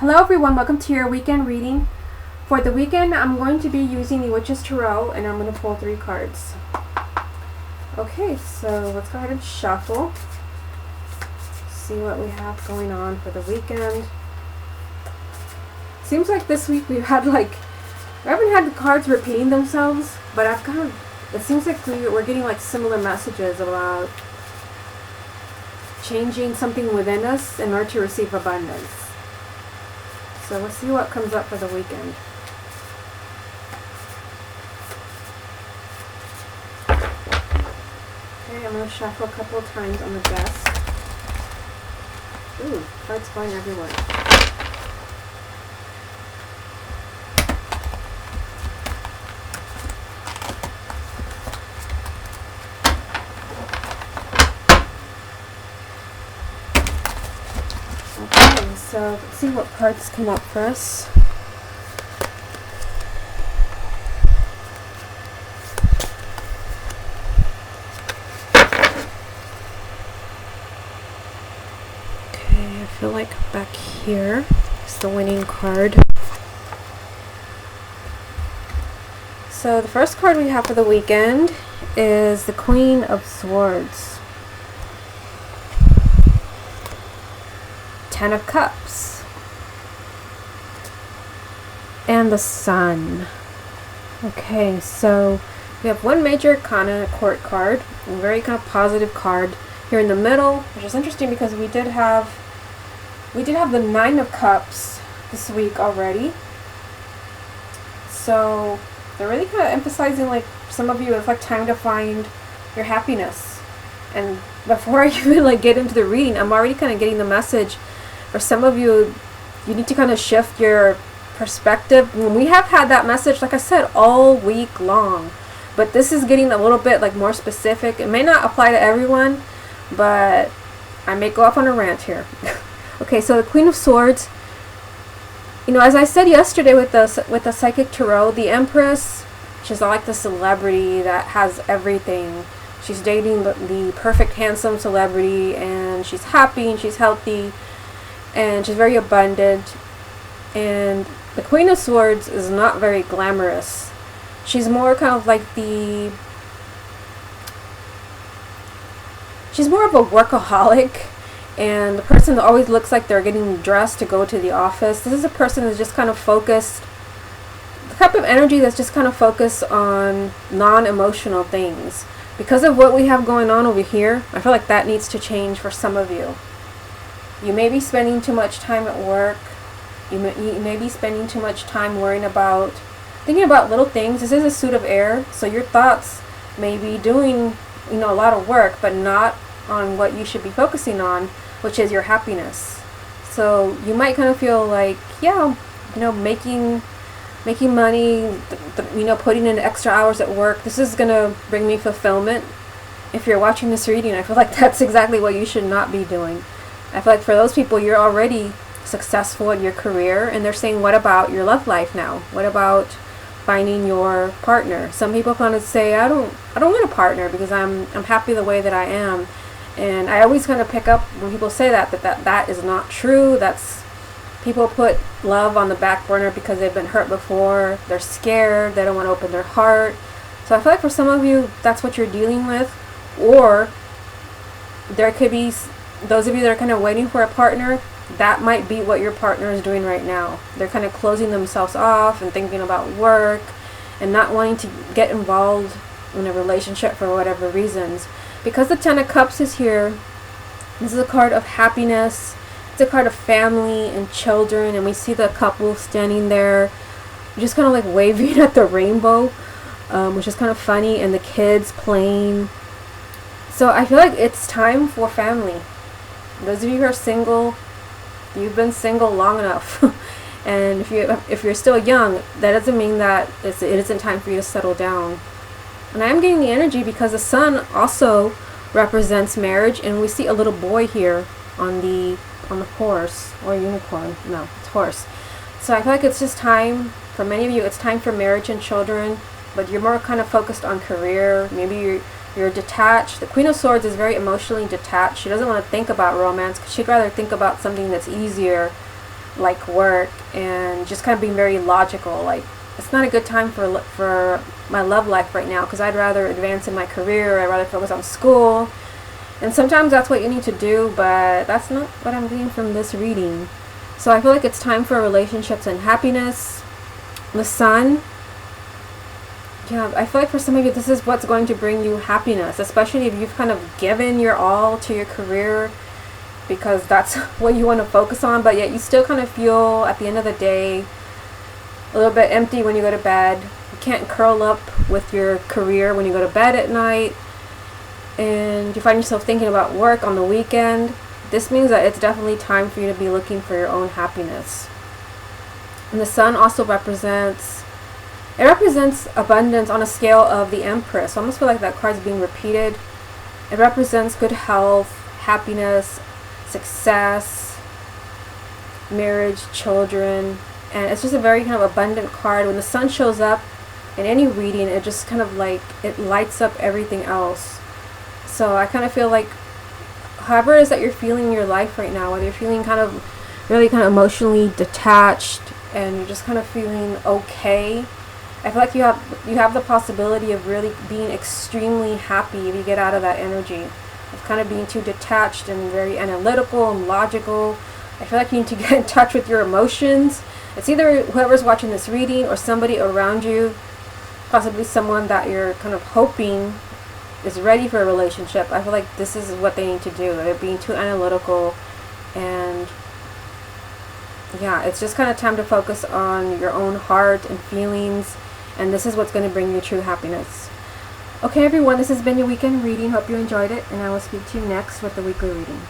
Hello everyone, welcome to your weekend reading. For the weekend, I'm going to be using the Witch's Tarot and I'm going to pull 3 cards. Okay, so let's go ahead and shuffle. See what we have going on for the weekend. Seems like this week we haven't had the cards repeating themselves, but it seems like we're getting similar messages about changing something within us in order to receive abundance. So let's see what comes up for the weekend. Okay, I'm going to shuffle a couple of times on the desk. Ooh, cards going everywhere. Okay, so let's see what cards come up for us. Okay, I feel like back here is the winning card. So the first card we have for the weekend is the Queen of Swords. 10 of Cups. And the Sun. Okay, so we have one major court card, a very kind of positive card here in the middle, which is interesting because we did have the 9 of Cups this week already. So they're really kind of emphasizing, some of you, it's time to find your happiness. And before I even get into the reading, I'm already kind of getting the message. For some of you, you need to kind of shift your perspective. When we have had that message, like I said, all week long. But this is getting a little bit more specific. It may not apply to everyone, but I may go off on a rant here. Okay, so the Queen of Swords. As I said yesterday with the Psychic Tarot, the Empress, she's like the celebrity that has everything. She's dating the perfect, handsome celebrity, and she's happy and she's healthy. And she's very abundant. And the Queen of Swords is not very glamorous. She's more kind of she's more of a workaholic, and the person that always looks like they're getting dressed to go to the office. This is a person that's just kind of focused, the type of energy that's just kind of focused on non-emotional things. Because of what we have going on over here, I feel like that needs to change for some of you. You may be spending too much time at work. You may be spending too much time thinking about little things. This is a suit of air, so your thoughts may be doing, a lot of work, but not on what you should be focusing on, which is your happiness. So you might kind of feel making money, putting in extra hours at work. This is gonna bring me fulfillment. If you're watching this reading, I feel like that's exactly what you should not be doing. I feel like for those people, you're already successful in your career, and they're saying, what about your love life now? What about finding your partner? Some people kind of say, I don't want a partner because I'm happy the way that I am. And I always kind of pick up when people say that is not true. That's people put love on the back burner because they've been hurt before. They're scared. They don't want to open their heart. So I feel like for some of you, that's what you're dealing with. Or there could be those of you that are kind of waiting for a partner. That might be what your partner is doing right now. They're kind of closing themselves off and thinking about work and not wanting to get involved in a relationship for whatever reasons. Because the 10 of Cups is here, this is a card of happiness. It's a card of family and children, and we see the couple standing there just kind of waving at the rainbow, which is kind of funny, and the kids playing. So I feel like it's time for family. Those of you who are single, you've been single long enough. And if you're still young, that doesn't mean that it isn't time for you to settle down. And I'm getting the energy because the Sun also represents marriage, and we see a little boy here on the horse, or unicorn. No, it's horse. So I feel like it's just time for many of you. It's time for marriage and children, but you're more kind of focused on career. Maybe you're detached. The Queen of Swords is very emotionally detached. She doesn't want to think about romance because she'd rather think about something that's easier like work and just kind of being very logical. Like, it's not a good time for my love life right now because I'd rather advance in my career. I'd rather focus on school. And sometimes that's what you need to do, but that's not what I'm getting from this reading. So I feel like it's time for relationships and happiness. The sun. Yeah, I feel like for some of you, this is what's going to bring you happiness, especially if you've kind of given your all to your career because that's what you want to focus on, but yet you still kind of feel at the end of the day a little bit empty when you go to bed. You can't curl up with your career when you go to bed at night, and you find yourself thinking about work on the weekend. This means that it's definitely time for you to be looking for your own happiness. And the sun also represents abundance on a scale of the Empress. So I almost feel like that card is being repeated. It represents good health, happiness, success, marriage, children, and it's just a very kind of abundant card. When the sun shows up in any reading, it just kind of like, it lights up everything else. So I kind of feel like however it is that you're feeling in your life right now, whether you're feeling kind of really kind of emotionally detached and you're just kind of feeling okay, I feel like you have the possibility of really being extremely happy if you get out of that energy of kind of being too detached and very analytical and logical. I feel like you need to get in touch with your emotions. It's either whoever's watching this reading or somebody around you, possibly someone that you're kind of hoping is ready for a relationship. I feel like this is what they need to do. They're being too analytical, and yeah, it's just kind of time to focus on your own heart and feelings, and this is what's going to bring you true happiness. Okay everyone, this has been your weekend reading. Hope you enjoyed it, and I will speak to you next with the weekly reading.